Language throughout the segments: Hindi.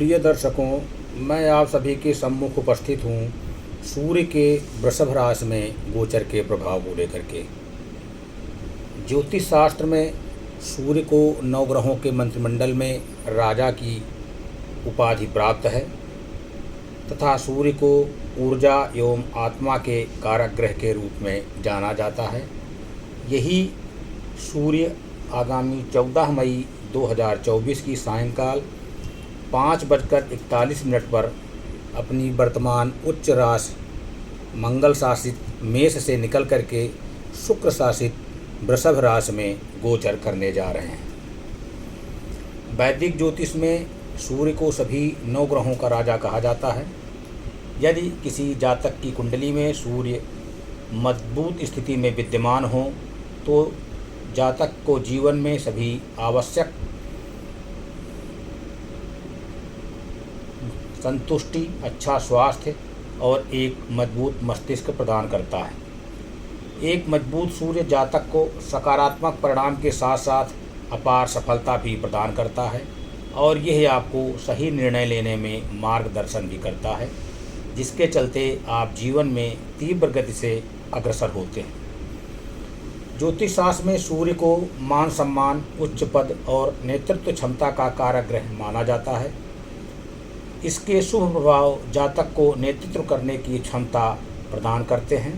प्रिय दर्शकों, मैं आप सभी के सम्मुख उपस्थित हूँ सूर्य के वृषभ राशि में गोचर के प्रभाव को लेकर के। ज्योतिष शास्त्र में सूर्य को नवग्रहों के मंत्रिमंडल में राजा की उपाधि प्राप्त है तथा सूर्य को ऊर्जा एवं आत्मा के कारक ग्रह के रूप में जाना जाता है। यही सूर्य आगामी 14 मई 2024 की सायंकाल 5:41 पर अपनी वर्तमान उच्च राशि मंगल शासित मेष से निकल करके शुक्र शासित वृषभ राशि में गोचर करने जा रहे हैं। वैदिक ज्योतिष में सूर्य को सभी 9 ग्रहों का राजा कहा जाता है। यदि किसी जातक की कुंडली में सूर्य मजबूत स्थिति में विद्यमान हो तो जातक को जीवन में सभी आवश्यक संतुष्टि, अच्छा स्वास्थ्य और एक मजबूत मस्तिष्क प्रदान करता है। एक मजबूत सूर्य जातक को सकारात्मक परिणाम के साथ साथ अपार सफलता भी प्रदान करता है और यह आपको सही निर्णय लेने में मार्गदर्शन भी करता है, जिसके चलते आप जीवन में तीव्र गति से अग्रसर होते हैं। ज्योतिष शास्त्र में सूर्य को मान सम्मान, उच्च पद और नेतृत्व क्षमता का कारक ग्रह माना जाता है। इसके शुभ प्रभाव जातक को नेतृत्व करने की क्षमता प्रदान करते हैं।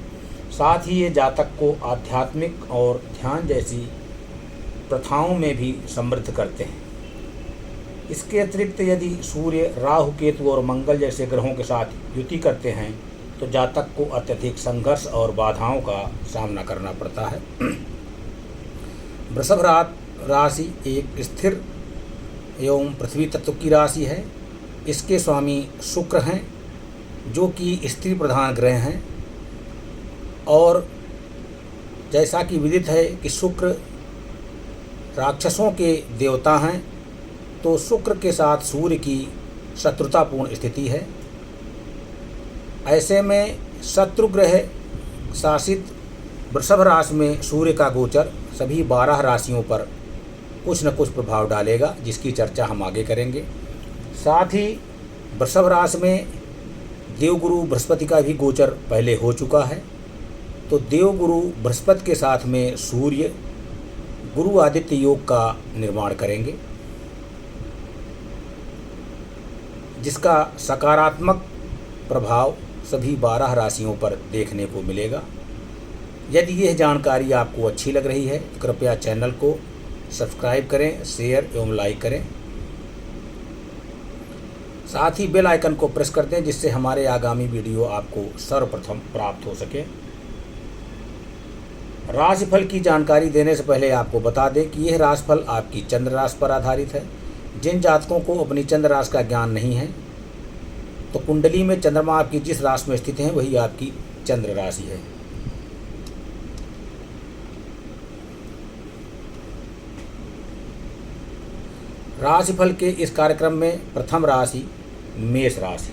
साथ ही ये जातक को आध्यात्मिक और ध्यान जैसी प्रथाओं में भी समृद्ध करते हैं। इसके अतिरिक्त यदि सूर्य, राहु, केतु और मंगल जैसे ग्रहों के साथ युति करते हैं तो जातक को अत्यधिक संघर्ष और बाधाओं का सामना करना पड़ता है। वृषभ राशि एक स्थिर एवं पृथ्वी तत्व की राशि है। इसके स्वामी शुक्र हैं जो कि स्त्री प्रधान ग्रह हैं और जैसा कि विदित है कि शुक्र राक्षसों के देवता हैं, तो शुक्र के साथ सूर्य की शत्रुतापूर्ण स्थिति है। ऐसे में शत्रु ग्रह शासित वृषभ राशि में सूर्य का गोचर सभी 12 राशियों पर कुछ न कुछ प्रभाव डालेगा, जिसकी चर्चा हम आगे करेंगे। साथ ही वृषभ राशि में देवगुरु बृहस्पति का भी गोचर पहले हो चुका है, तो देवगुरु बृहस्पति के साथ में सूर्य गुरु आदित्य योग का निर्माण करेंगे, जिसका सकारात्मक प्रभाव सभी 12 राशियों पर देखने को मिलेगा। यदि यह जानकारी आपको अच्छी लग रही है तो कृपया चैनल को सब्सक्राइब करें, शेयर एवं लाइक करें। साथ ही बेल आइकन को प्रेस कर दें, जिससे हमारे आगामी वीडियो आपको सर्वप्रथम प्राप्त हो सके। राशिफल की जानकारी देने से पहले आपको बता दें कि यह राशिफल आपकी चंद्र राशि पर आधारित है। जिन जातकों को अपनी चंद्र राशि का ज्ञान नहीं है तो कुंडली में चंद्रमा आपकी जिस राशि में स्थित है वही आपकी चंद्र राशि है। राशिफल के इस कार्यक्रम में प्रथम राशि मेष राशि।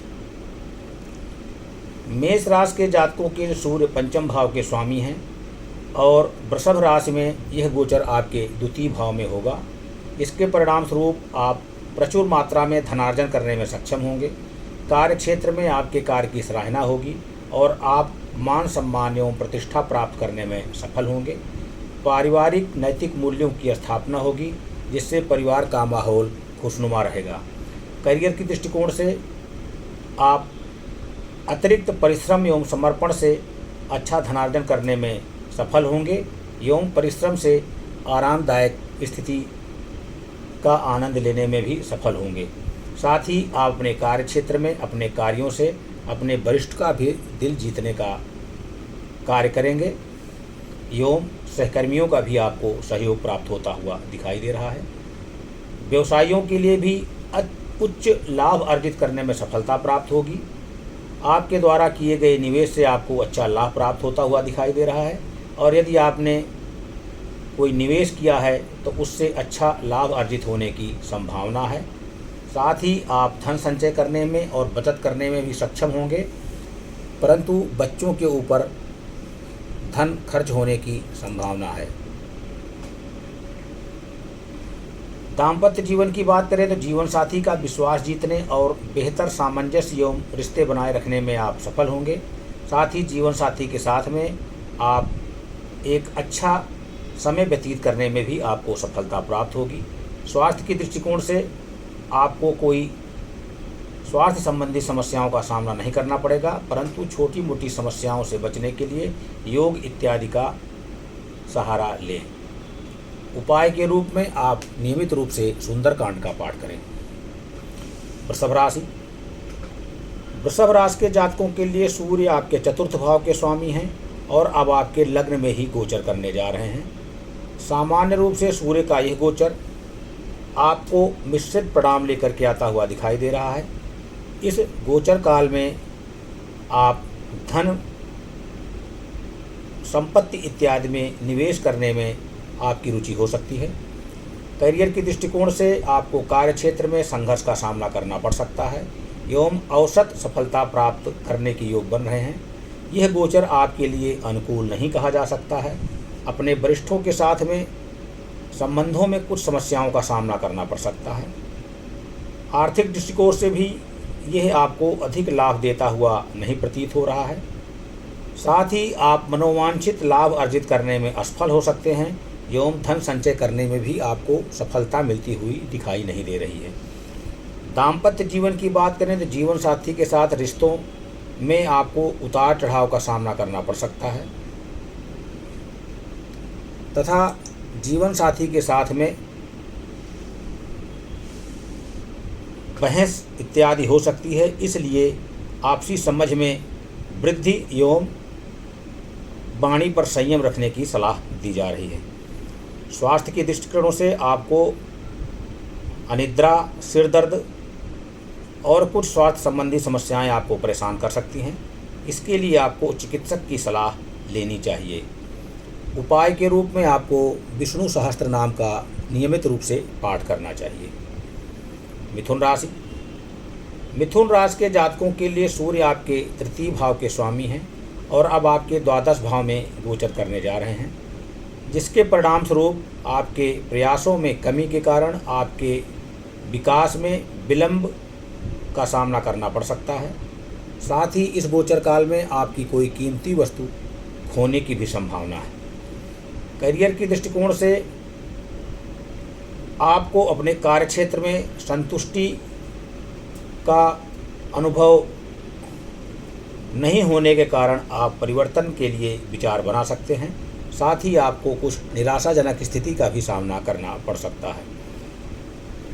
मेष राशि के जातकों के सूर्य पंचम भाव के स्वामी हैं और वृषभ राशि में यह गोचर आपके द्वितीय भाव में होगा। इसके परिणाम स्वरूप आप प्रचुर मात्रा में धनार्जन करने में सक्षम होंगे। कार्य क्षेत्र में आपके कार्य की सराहना होगी और आप मान सम्मान एवं प्रतिष्ठा प्राप्त करने में सफल होंगे। पारिवारिक नैतिक मूल्यों की स्थापना होगी, जिससे परिवार का माहौल खुशनुमा रहेगा। करियर की दृष्टिकोण से आप अतिरिक्त परिश्रम एवं समर्पण से अच्छा धनार्जन करने में सफल होंगे एवं परिश्रम से आरामदायक स्थिति का आनंद लेने में भी सफल होंगे। साथ ही आप अपने कार्य क्षेत्र में अपने कार्यों से अपने वरिष्ठ का भी दिल जीतने का कार्य करेंगे एवं सहकर्मियों का भी आपको सहयोग प्राप्त होता हुआ दिखाई दे रहा है। व्यवसायियों के लिए भी उच्च लाभ अर्जित करने में सफलता प्राप्त होगी। आपके द्वारा किए गए निवेश से आपको अच्छा लाभ प्राप्त होता हुआ दिखाई दे रहा है और यदि आपने कोई निवेश किया है तो उससे अच्छा लाभ अर्जित होने की संभावना है। साथ ही आप धन संचय करने में और बचत करने में भी सक्षम होंगे, परंतु बच्चों के ऊपर धन खर्च होने की संभावना है। दाम्पत्य जीवन की बात करें तो जीवन साथी का विश्वास जीतने और बेहतर सामंजस्य एवं रिश्ते बनाए रखने में आप सफल होंगे। साथ ही जीवन साथी के साथ में आप एक अच्छा समय व्यतीत करने में भी आपको सफलता प्राप्त होगी। स्वास्थ्य की दृष्टिकोण से आपको कोई स्वास्थ्य संबंधी समस्याओं का सामना नहीं करना पड़ेगा, परंतु छोटी मोटी समस्याओं से बचने के लिए योग इत्यादि का सहारा लें। उपाय के रूप में आप नियमित रूप से सुंदरकांड का पाठ करें। वृषभ राशि। वृषभ राशि के जातकों के लिए सूर्य आपके चतुर्थ भाव के स्वामी हैं और अब आपके लग्न में ही गोचर करने जा रहे हैं। सामान्य रूप से सूर्य का यह गोचर आपको मिश्रित परिणाम लेकर के आता हुआ दिखाई दे रहा है। इस गोचर काल में आप धन, संपत्ति इत्यादि में निवेश करने में आपकी रुचि हो सकती है। करियर की दृष्टिकोण से आपको कार्य क्षेत्र में संघर्ष का सामना करना पड़ सकता है एवं औसत सफलता प्राप्त करने के योग बन रहे हैं। यह गोचर आपके लिए अनुकूल नहीं कहा जा सकता है। अपने वरिष्ठों के साथ में संबंधों में कुछ समस्याओं का सामना करना पड़ सकता है। आर्थिक दृष्टिकोण से भी यह आपको अधिक लाभ देता हुआ नहीं प्रतीत हो रहा है। साथ ही आप मनोवांछित लाभ अर्जित करने में असफल हो सकते हैं एवं धन संचय करने में भी आपको सफलता मिलती हुई दिखाई नहीं दे रही है। दाम्पत्य जीवन की बात करें तो जीवन साथी के साथ रिश्तों में आपको उतार चढ़ाव का सामना करना पड़ सकता है तथा जीवन साथी के साथ में बहस इत्यादि हो सकती है। इसलिए आपसी समझ में वृद्धि एवं वाणी पर संयम रखने की सलाह दी जा रही है। स्वास्थ्य की दृष्टिकोणों से आपको अनिद्रा, सिर दर्द और कुछ स्वास्थ्य संबंधी समस्याएं आपको परेशान कर सकती हैं। इसके लिए आपको चिकित्सक की सलाह लेनी चाहिए। उपाय के रूप में आपको विष्णु सहस्त्र नाम का नियमित रूप से पाठ करना चाहिए। मिथुन राशि। मिथुन राशि के जातकों के लिए सूर्य आपके तृतीय भाव के स्वामी हैं और अब आपके द्वादश भाव में गोचर करने जा रहे हैं, जिसके परिणाम स्वरूप आपके प्रयासों में कमी के कारण आपके विकास में विलंब का सामना करना पड़ सकता है। साथ ही इस गोचर काल में आपकी कोई कीमती वस्तु खोने की भी संभावना है। करियर की दृष्टिकोण से आपको अपने कार्यक्षेत्र में संतुष्टि का अनुभव नहीं होने के कारण आप परिवर्तन के लिए विचार बना सकते हैं। साथ ही आपको कुछ निराशाजनक स्थिति का भी सामना करना पड़ सकता है।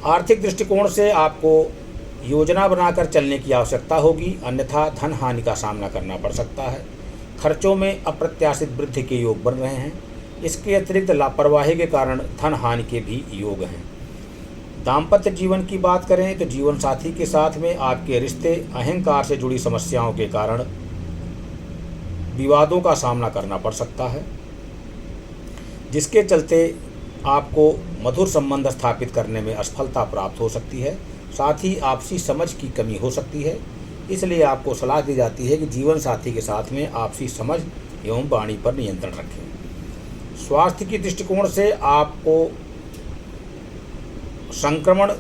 आर्थिक दृष्टिकोण से आपको योजना बनाकर चलने की आवश्यकता होगी, अन्यथा धन हानि का सामना करना पड़ सकता है। खर्चों में अप्रत्याशित वृद्धि के योग बन रहे हैं। इसके अतिरिक्त लापरवाही के कारण धन हानि के भी योग हैं। दाम्पत्य जीवन की बात करें तो जीवन साथी के साथ में आपके रिश्ते अहंकार से जुड़ी समस्याओं के कारण विवादों का सामना करना पड़ सकता है, जिसके चलते आपको मधुर संबंध स्थापित करने में असफलता प्राप्त हो सकती है। साथ ही आपसी समझ की कमी हो सकती है। इसलिए आपको सलाह दी जाती है कि जीवन साथी के साथ में आपसी समझ एवं वाणी पर नियंत्रण रखें। स्वास्थ्य की दृष्टिकोण से आपको संक्रमण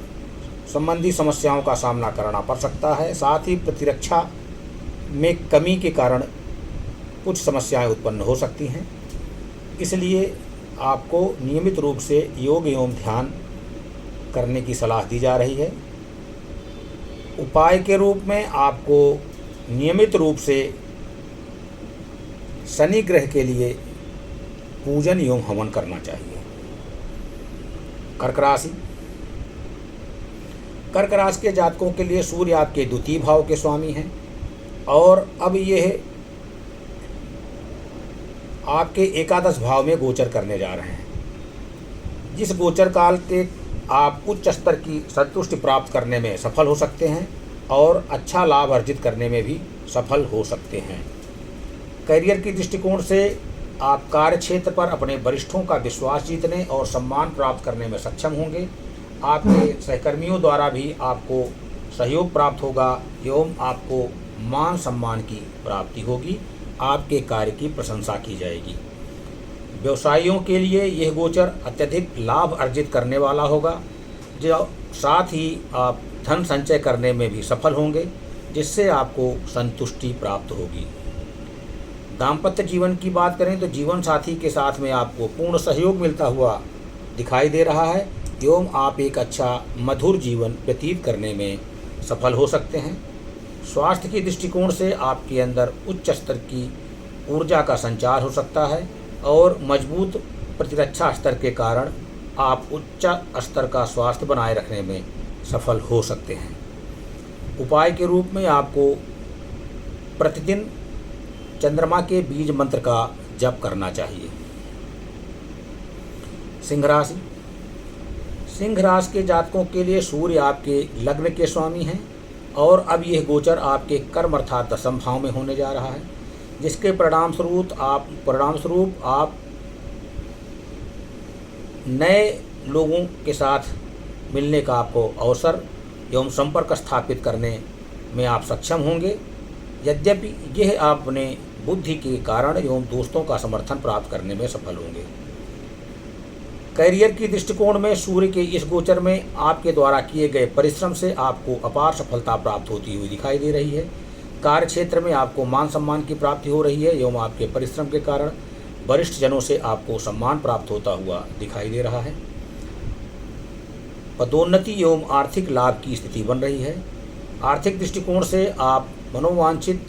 संबंधी समस्याओं का सामना करना पड़ सकता है। साथ ही प्रतिरक्षा में कमी के कारण कुछ समस्याएं उत्पन्न हो सकती हैं। इसलिए आपको नियमित रूप से योग एवं ध्यान करने की सलाह दी जा रही है। उपाय के रूप में आपको नियमित रूप से शनि ग्रह के लिए पूजन एवं हवन करना चाहिए। कर्क राशि। कर्क राशि के जातकों के लिए सूर्य आपके द्वितीय भाव के स्वामी हैं और अब यह आपके एकादश भाव में गोचर करने जा रहे हैं। जिस गोचर काल के आप उच्च स्तर की संतुष्टि प्राप्त करने में सफल हो सकते हैं और अच्छा लाभ अर्जित करने में भी सफल हो सकते हैं। करियर की दृष्टिकोण से आप कार्य क्षेत्र पर अपने वरिष्ठों का विश्वास जीतने और सम्मान प्राप्त करने में सक्षम होंगे। आपके सहकर्मियों द्वारा भी आपको सहयोग प्राप्त होगा एवं आपको मान सम्मान की प्राप्ति होगी। आपके कार्य की प्रशंसा की जाएगी। व्यवसायियों के लिए यह गोचर अत्यधिक लाभ अर्जित करने वाला होगा। जो साथ ही आप धन संचय करने में भी सफल होंगे, जिससे आपको संतुष्टि प्राप्त होगी। दाम्पत्य जीवन की बात करें तो जीवन साथी के साथ में आपको पूर्ण सहयोग मिलता हुआ दिखाई दे रहा है एवं आप एक अच्छा मधुर जीवन व्यतीत करने में सफल हो सकते हैं। स्वास्थ्य की दृष्टिकोण से आपके अंदर उच्च स्तर की ऊर्जा का संचार हो सकता है और मजबूत प्रतिरक्षा स्तर के कारण आप उच्च स्तर का स्वास्थ्य बनाए रखने में सफल हो सकते हैं। उपाय के रूप में आपको प्रतिदिन चंद्रमा के बीज मंत्र का जप करना चाहिए। सिंह राशि। सिंह राशि के जातकों के लिए सूर्य आपके लग्न के स्वामी हैं और अब यह गोचर आपके कर्म अर्थात दशम भाव में होने जा रहा है, जिसके परिणाम स्वरूप आप नए लोगों के साथ मिलने का आपको अवसर एवं संपर्क स्थापित करने में आप सक्षम होंगे। यद्यपि यह आप अपने बुद्धि के कारण एवं दोस्तों का समर्थन प्राप्त करने में सफल होंगे। करियर की दृष्टिकोण में सूर्य के इस गोचर में आपके द्वारा किए गए परिश्रम से आपको अपार सफलता प्राप्त होती हुई दिखाई दे रही है। कार्य क्षेत्र में आपको मान सम्मान की प्राप्ति हो रही है एवं आपके परिश्रम के कारण वरिष्ठ जनों से आपको सम्मान प्राप्त होता हुआ दिखाई दे रहा है। पदोन्नति एवं आर्थिक लाभ की स्थिति बन रही है। आर्थिक दृष्टिकोण से आप मनोवांछित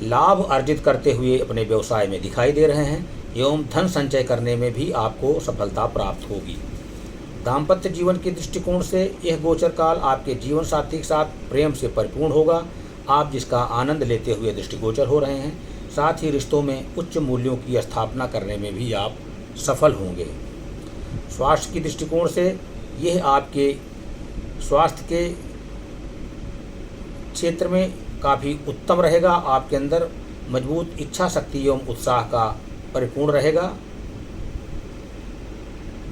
लाभ अर्जित करते हुए अपने व्यवसाय में दिखाई दे रहे हैं एवं धन संचय करने में भी आपको सफलता प्राप्त होगी। दाम्पत्य जीवन के दृष्टिकोण से यह गोचर काल आपके जीवन साथी के साथ प्रेम से परिपूर्ण होगा, आप जिसका आनंद लेते हुए दृष्टिगोचर हो रहे हैं। साथ ही रिश्तों में उच्च मूल्यों की स्थापना करने में भी आप सफल होंगे। स्वास्थ्य की दृष्टिकोण से यह आपके स्वास्थ्य के क्षेत्र में काफ़ी उत्तम रहेगा। आपके अंदर मजबूत इच्छा शक्ति एवं उत्साह का परिपूर्ण रहेगा,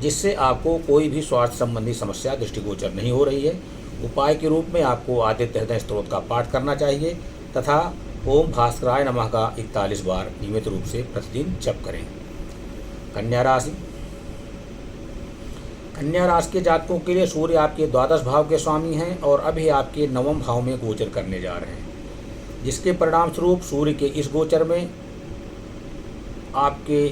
जिससे आपको कोई भी स्वास्थ्य संबंधी समस्या दृष्टिगोचर नहीं हो रही है। उपाय के रूप में आपको आदित्य हृदय स्तोत्र का पाठ करना चाहिए तथा ओम भास्कराय नमः का 41 बार नियमित रूप से प्रतिदिन जप करें। कन्या राशि। कन्या राशि के जातकों के लिए सूर्य आपके द्वादश भाव के स्वामी हैं और अभी आपके नवम भाव में गोचर करने जा रहे हैं, जिसके परिणाम स्वरूप सूर्य के इस गोचर में आपके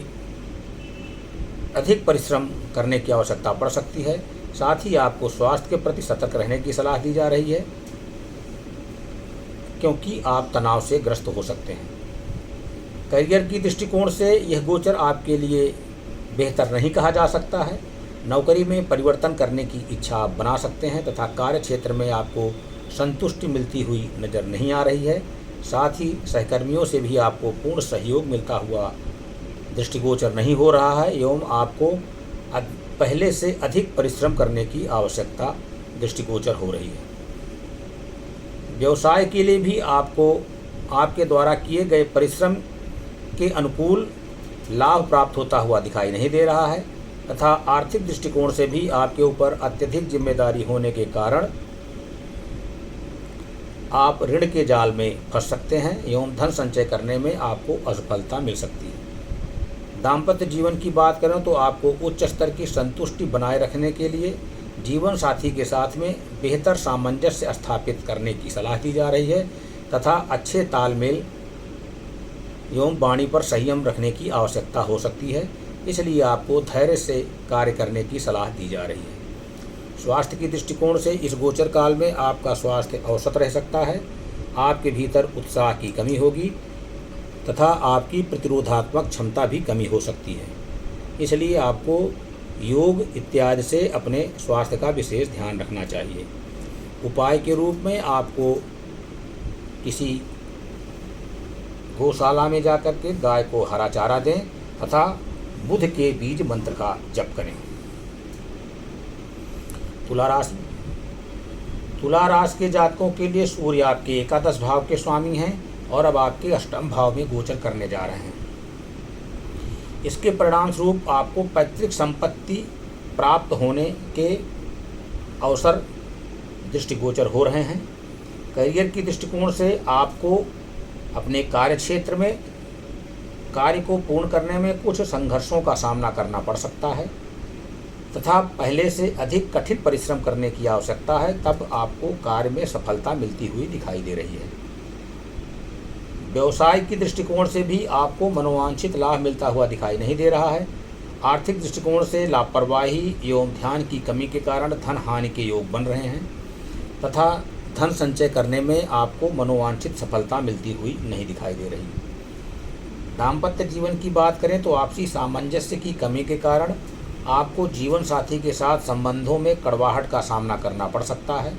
अधिक परिश्रम करने की आवश्यकता पड़ सकती है। साथ ही आपको स्वास्थ्य के प्रति सतर्क रहने की सलाह दी जा रही है, क्योंकि आप तनाव से ग्रस्त हो सकते हैं। करियर की दृष्टिकोण से यह गोचर आपके लिए बेहतर नहीं कहा जा सकता है। नौकरी में परिवर्तन करने की इच्छा आप बना सकते हैं तथा कार्य क्षेत्र में आपको संतुष्टि मिलती हुई नज़र नहीं आ रही है। साथ ही सहकर्मियों से भी आपको पूर्ण सहयोग मिलता हुआ दृष्टिगोचर नहीं हो रहा है एवं आपको पहले से अधिक परिश्रम करने की आवश्यकता दृष्टिगोचर हो रही है। व्यवसाय के लिए भी आपको आपके द्वारा किए गए परिश्रम के अनुकूल लाभ प्राप्त होता हुआ दिखाई नहीं दे रहा है तथा आर्थिक दृष्टिकोण से भी आपके ऊपर अत्यधिक जिम्मेदारी होने के कारण आप ऋण के जाल में फंस सकते हैं एवं धन संचय करने में आपको असफलता मिल सकती है। दाम्पत्य जीवन की बात करें तो आपको उच्च स्तर की संतुष्टि बनाए रखने के लिए जीवन साथी के साथ में बेहतर सामंजस्य स्थापित करने की सलाह दी जा रही है तथा अच्छे तालमेल एवं वाणी पर संयम रखने की आवश्यकता हो सकती है। इसलिए आपको धैर्य से कार्य करने की सलाह दी जा रही है। स्वास्थ्य की दृष्टिकोण से इस गोचर काल में आपका स्वास्थ्य औसत रह सकता है। आपके भीतर उत्साह की कमी होगी तथा आपकी प्रतिरोधात्मक क्षमता भी कमी हो सकती है। इसलिए आपको योग इत्यादि से अपने स्वास्थ्य का विशेष ध्यान रखना चाहिए। उपाय के रूप में आपको किसी गौशाला में जाकर के गाय को हरा चारा दें तथा बुध के बीज मंत्र का जप करें। तुला राशि। तुला राशि के जातकों के लिए सूर्य आपके एकादश भाव के स्वामी हैं और अब आपके अष्टम भाव में गोचर करने जा रहे हैं। इसके परिणाम स्वरूप आपको पैतृक संपत्ति प्राप्त होने के अवसर दृष्टिगोचर हो रहे हैं। करियर की दृष्टिकोण से आपको अपने कार्य क्षेत्र में कार्य को पूर्ण करने में कुछ संघर्षों का सामना करना पड़ सकता है। तथा पहले से अधिक कठिन परिश्रम करने की आवश्यकता है, तब आपको कार्य में सफलता मिलती हुई दिखाई दे रही है। व्यवसाय की दृष्टिकोण से भी आपको मनोवांछित लाभ मिलता हुआ दिखाई नहीं दे रहा है। आर्थिक दृष्टिकोण से लापरवाही एवं ध्यान की कमी के कारण धन हानि के योग बन रहे हैं तथा धन संचय करने में आपको मनोवांछित सफलता मिलती हुई नहीं दिखाई दे रही। दाम्पत्य जीवन की बात करें तो आपसी सामंजस्य की कमी के कारण आपको जीवन साथी के साथ संबंधों में कड़वाहट का सामना करना पड़ सकता है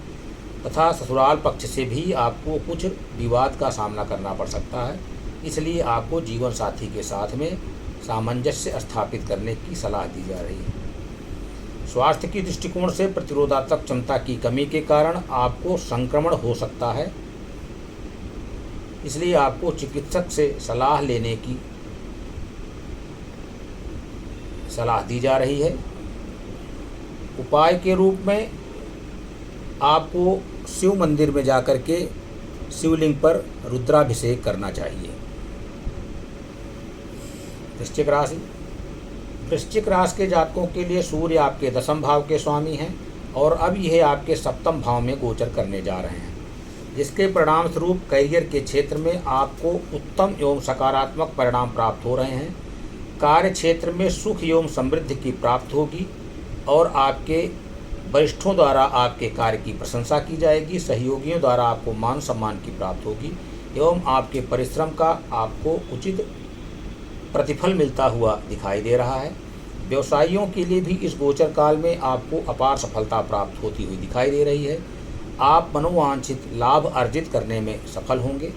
तथा ससुराल पक्ष से भी आपको कुछ विवाद का सामना करना पड़ सकता है। इसलिए आपको जीवन साथी के साथ में सामंजस्य स्थापित करने की सलाह दी जा रही है। स्वास्थ्य की दृष्टिकोण से प्रतिरोधात्मक क्षमता की कमी के कारण आपको संक्रमण हो सकता है, इसलिए आपको चिकित्सक से सलाह लेने की सलाह दी जा रही है। उपाय के रूप में आपको शिव मंदिर में जाकर के शिवलिंग पर रुद्राभिषेक करना चाहिए। वृश्चिक राशि। वृश्चिक राशि के जातकों के लिए सूर्य आपके 10वें भाव के स्वामी हैं और अब यह आपके 7वें भाव में गोचर करने जा रहे हैं, जिसके परिणाम स्वरूप करियर के क्षेत्र में आपको उत्तम एवं सकारात्मक परिणाम प्राप्त हो रहे हैं। कार्य क्षेत्र में सुख एवं समृद्धि की प्राप्त होगी और आपके वरिष्ठों द्वारा आपके कार्य की प्रशंसा की जाएगी। सहयोगियों द्वारा आपको मान सम्मान की प्राप्त होगी एवं आपके परिश्रम का आपको उचित प्रतिफल मिलता हुआ दिखाई दे रहा है। व्यवसायियों के लिए भी इस गोचर काल में आपको अपार सफलता प्राप्त होती हुई दिखाई दे रही है। आप मनोवांछित लाभ अर्जित करने में सफल होंगे।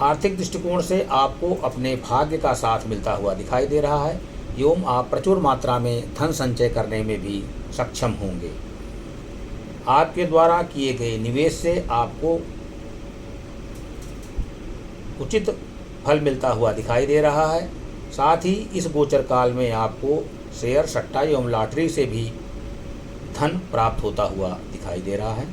आर्थिक दृष्टिकोण से आपको अपने भाग्य का साथ मिलता हुआ दिखाई दे रहा है एवं आप प्रचुर मात्रा में धन संचय करने में भी सक्षम होंगे। आपके द्वारा किए गए निवेश से आपको उचित फल मिलता हुआ दिखाई दे रहा है। साथ ही इस गोचर काल में आपको शेयर, सट्टा एवं लॉटरी से भी धन प्राप्त होता हुआ दिखाई दे रहा है।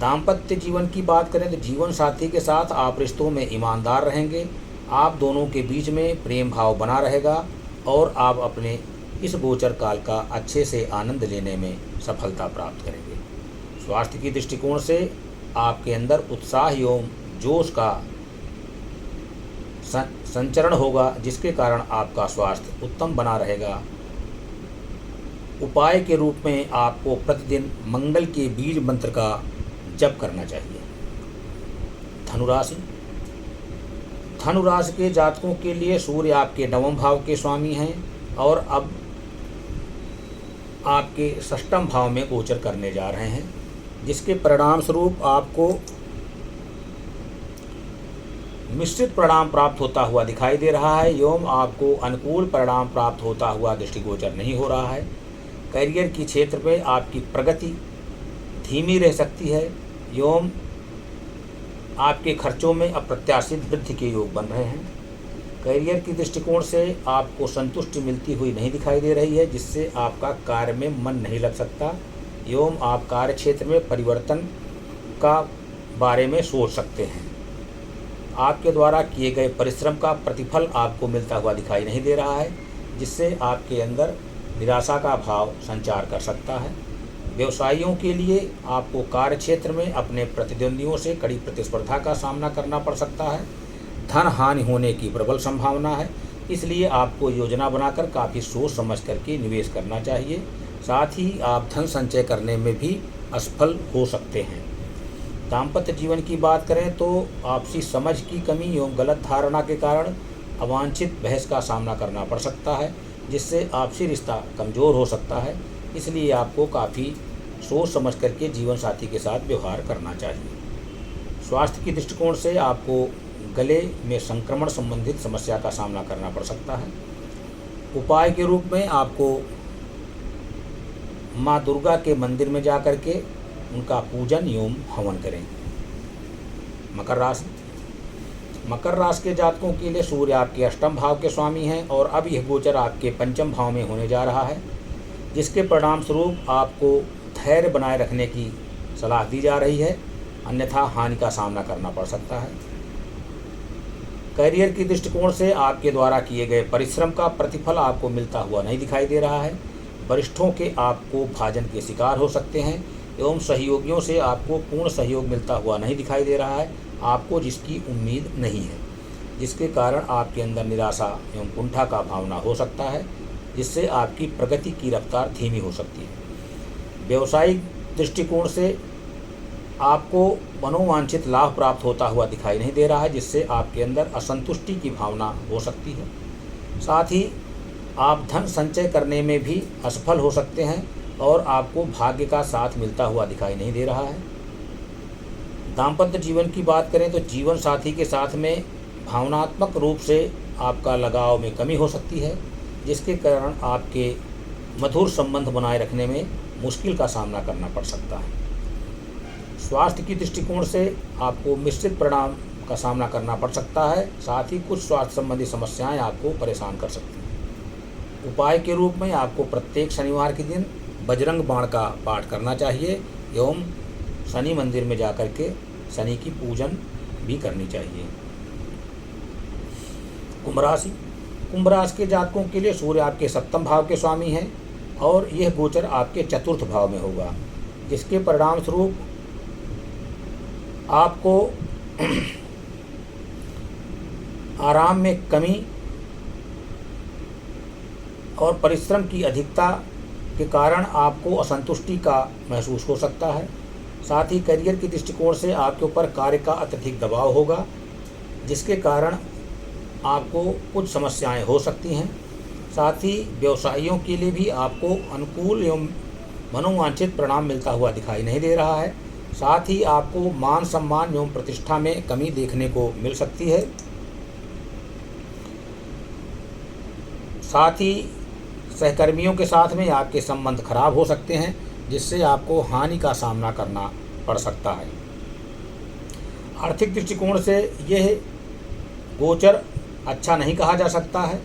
दाम्पत्य जीवन की बात करें तो जीवन साथी के साथ आप रिश्तों में ईमानदार रहेंगे। आप दोनों के बीच में प्रेम भाव बना रहेगा और आप अपने इस गोचर काल का अच्छे से आनंद लेने में सफलता प्राप्त करेंगे। स्वास्थ्य की दृष्टिकोण से आपके अंदर उत्साह एवं जोश का संचरण होगा, जिसके कारण आपका स्वास्थ्य उत्तम बना रहेगा। उपाय के रूप में आपको प्रतिदिन मंगल के बीज मंत्र का जप करना चाहिए। धनुराशि। धनुराशि के जातकों के लिए सूर्य आपके 9वें भाव के स्वामी हैं और अब आपके 6वें भाव में गोचर करने जा रहे हैं, जिसके परिणाम स्वरूप आपको मिश्रित परिणाम प्राप्त होता हुआ दिखाई दे रहा है एवं आपको अनुकूल परिणाम प्राप्त होता हुआ दृष्टिगोचर नहीं हो रहा है। करियर की क्षेत्र में आपकी प्रगति धीमी रह सकती है एवं आपके खर्चों में अप्रत्याशित वृद्धि के योग बन रहे हैं। करियर की दृष्टिकोण से आपको संतुष्टि मिलती हुई नहीं दिखाई दे रही है, जिससे आपका कार्य में मन नहीं लग सकता एवं आप कार्य क्षेत्र में परिवर्तन का बारे में सोच सकते हैं। आपके द्वारा किए गए परिश्रम का प्रतिफल आपको मिलता हुआ दिखाई नहीं दे रहा है, जिससे आपके अंदर निराशा का भाव संचार कर सकता है। व्यवसायियों के लिए आपको कार्य क्षेत्र में अपने प्रतिद्वंदियों से कड़ी प्रतिस्पर्धा का सामना करना पड़ सकता है। धन हानि होने की प्रबल संभावना है, इसलिए आपको योजना बनाकर काफ़ी सोच समझ करके निवेश करना चाहिए। साथ ही आप धन संचय करने में भी असफल हो सकते हैं। दाम्पत्य जीवन की बात करें तो आपसी समझ की कमी एवं गलत धारणा के कारण अवांछित बहस का सामना करना पड़ सकता है, जिससे आपसी रिश्ता कमज़ोर हो सकता है। इसलिए आपको काफ़ी सोच समझ करके जीवन साथी के साथ व्यवहार करना चाहिए। स्वास्थ्य की दृष्टिकोण से आपको गले में संक्रमण संबंधित समस्या का सामना करना पड़ सकता है। उपाय के रूप में आपको माँ दुर्गा के मंदिर में जा कर के उनका पूजन एवं हवन करें। मकर राशि। मकर राशि के जातकों के लिए सूर्य आपके 8वें भाव के स्वामी हैं और अब यह गोचर आपके 5वें भाव में होने जा रहा है, जिसके परिणाम स्वरूप आपको धैर्य बनाए रखने की सलाह दी जा रही है, अन्यथा हानि का सामना करना पड़ सकता है। करियर की दृष्टिकोण से आपके द्वारा किए गए परिश्रम का प्रतिफल आपको मिलता हुआ नहीं दिखाई दे रहा है। वरिष्ठों के आपको भाजन के शिकार हो सकते हैं एवं सहयोगियों से आपको पूर्ण सहयोग मिलता हुआ नहीं दिखाई दे रहा है, आपको जिसकी उम्मीद नहीं है, जिसके कारण आपके अंदर निराशा एवं कुंठा का भावना हो सकता है, जिससे आपकी प्रगति की रफ्तार धीमी हो सकती है। व्यावसायिक दृष्टिकोण से आपको मनोवांछित लाभ प्राप्त होता हुआ दिखाई नहीं दे रहा है, जिससे आपके अंदर असंतुष्टि की भावना हो सकती है। साथ ही आप धन संचय करने में भी असफल हो सकते हैं और आपको भाग्य का साथ मिलता हुआ दिखाई नहीं दे रहा है। दाम्पत्य जीवन की बात करें तो जीवन साथी के साथ में भावनात्मक रूप से आपका लगाव में कमी हो सकती है, जिसके कारण आपके मधुर संबंध बनाए रखने में मुश्किल का सामना करना पड़ सकता है। स्वास्थ्य की दृष्टिकोण से आपको मिश्रित परिणाम का सामना करना पड़ सकता है, साथ ही कुछ स्वास्थ्य संबंधी समस्याएं आपको परेशान कर सकती हैं। उपाय के रूप में आपको प्रत्येक शनिवार के दिन बजरंग बाण का पाठ करना चाहिए एवं शनि मंदिर में जाकर के शनि की पूजन भी करनी चाहिए। कुंभ राशि। कुंभ राशि के जातकों के लिए सूर्य आपके सप्तम भाव के स्वामी हैं और यह गोचर आपके चतुर्थ भाव में होगा, जिसके परिणाम स्वरूप आपको आराम में कमी और परिश्रम की अधिकता के कारण आपको असंतुष्टि का महसूस हो सकता है। साथ ही करियर की दृष्टिकोण से आपके ऊपर कार्य का अत्यधिक दबाव होगा, जिसके कारण आपको कुछ समस्याएं हो सकती हैं। साथ ही व्यवसायियों के लिए भी आपको अनुकूल एवं मनोवांछित परिणाम मिलता हुआ दिखाई नहीं दे रहा है। साथ ही आपको मान सम्मान एवं प्रतिष्ठा में कमी देखने को मिल सकती है। साथ ही सहकर्मियों के साथ में आपके संबंध खराब हो सकते हैं, जिससे आपको हानि का सामना करना पड़ सकता है। आर्थिक दृष्टिकोण से यह गोचर अच्छा नहीं कहा जा सकता है,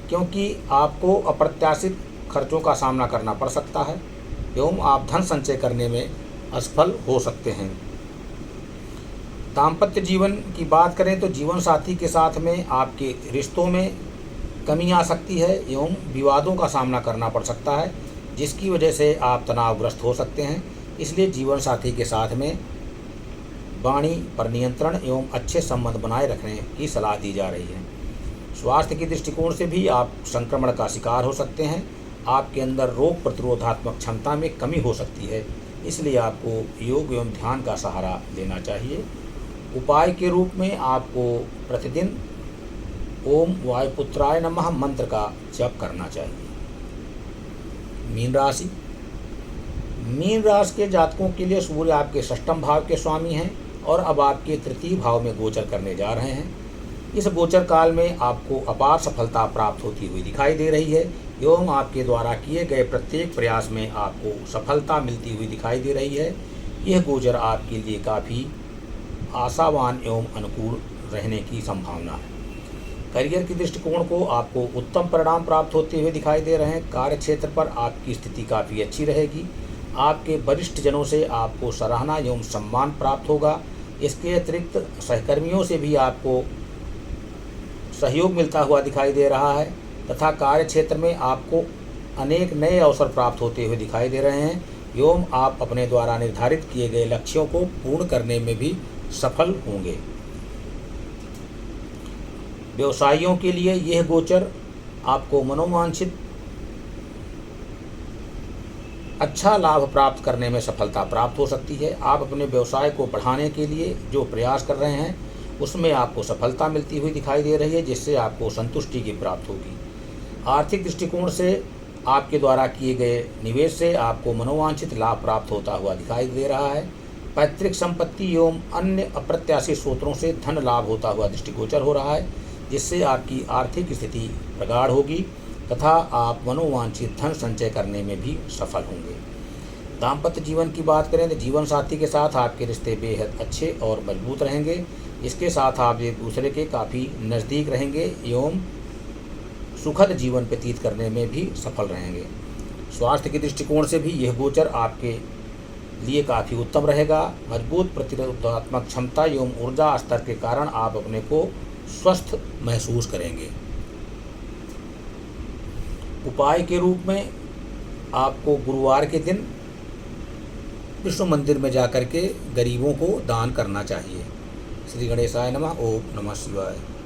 क्योंकि आपको अप्रत्याशित खर्चों का सामना करना पड़ सकता है एवं आप धन संचय करने में असफल हो सकते हैं। दाम्पत्य जीवन की बात करें तो जीवन साथी के साथ में आपके रिश्तों में कमी आ सकती है एवं विवादों का सामना करना पड़ सकता है, जिसकी वजह से आप तनावग्रस्त हो सकते हैं। इसलिए जीवन साथी के साथ में वाणी पर नियंत्रण एवं अच्छे संबंध बनाए रखने की सलाह दी जा रही है। स्वास्थ्य की दृष्टिकोण से भी आप संक्रमण का शिकार हो सकते हैं। आपके अंदर रोग प्रतिरोधात्मक क्षमता में कमी हो सकती है, इसलिए आपको योग एवं ध्यान का सहारा लेना चाहिए। उपाय के रूप में आपको प्रतिदिन ओम वायुपुत्राय नमः मंत्र का जप करना चाहिए। मीन राशि। मीन राशि के जातकों के लिए सूर्य आपके षष्ठम भाव के स्वामी हैं और अब आपके तृतीय भाव में गोचर करने जा रहे हैं। इस गोचर काल में आपको अपार सफलता प्राप्त होती हुई दिखाई दे रही है एवं आपके द्वारा किए गए प्रत्येक प्रयास में आपको सफलता मिलती हुई दिखाई दे रही है। यह गोचर आपके लिए काफ़ी आशावान एवं अनुकूल रहने की संभावना है। करियर की दृष्टिकोण को आपको उत्तम परिणाम प्राप्त होते हुए दिखाई दे रहे हैं। कार्य क्षेत्र पर आपकी स्थिति काफ़ी अच्छी रहेगी। आपके वरिष्ठ जनों से आपको सराहना एवं सम्मान प्राप्त होगा। इसके अतिरिक्त सहकर्मियों से भी आपको सहयोग मिलता हुआ दिखाई दे रहा है तथा कार्य क्षेत्र में आपको अनेक नए अवसर प्राप्त होते हुए दिखाई दे रहे हैं एवं आप अपने द्वारा निर्धारित किए गए लक्ष्यों को पूर्ण करने में भी सफल होंगे। व्यवसायियों के लिए यह गोचर आपको मनोवांछित अच्छा लाभ प्राप्त करने में सफलता प्राप्त हो सकती है। आप अपने व्यवसाय को बढ़ाने के लिए जो प्रयास कर रहे हैं उसमें आपको सफलता मिलती हुई दिखाई दे रही है, जिससे आपको संतुष्टि की प्राप्त होगी। आर्थिक दृष्टिकोण से आपके द्वारा किए गए निवेश से आपको मनोवांछित लाभ प्राप्त होता हुआ दिखाई दे रहा है। पैतृक संपत्ति एवं अन्य अप्रत्याशित स्रोतों से धन लाभ होता हुआ दृष्टिगोचर हो रहा है, जिससे आपकी आर्थिक स्थिति प्रगाढ़ होगी तथा आप मनोवांछित धन संचय करने में भी सफल होंगे। दाम्पत्य जीवन की बात करें तो जीवन साथी के साथ आपके रिश्ते बेहद अच्छे और मजबूत रहेंगे। इसके साथ आप एक दूसरे के काफ़ी नज़दीक रहेंगे एवं सुखद जीवन व्यतीत करने में भी सफल रहेंगे। स्वास्थ्य के दृष्टिकोण से भी यह गोचर आपके लिए काफ़ी उत्तम रहेगा। मजबूत प्रतिरोधात्मक क्षमता एवं ऊर्जा स्तर के कारण आप अपने को स्वस्थ महसूस करेंगे। उपाय के रूप में आपको गुरुवार के दिन विष्णु मंदिर में जाकर के गरीबों को दान करना चाहिए। श्री गणेशाय नमः। ओम नमः शिवाय।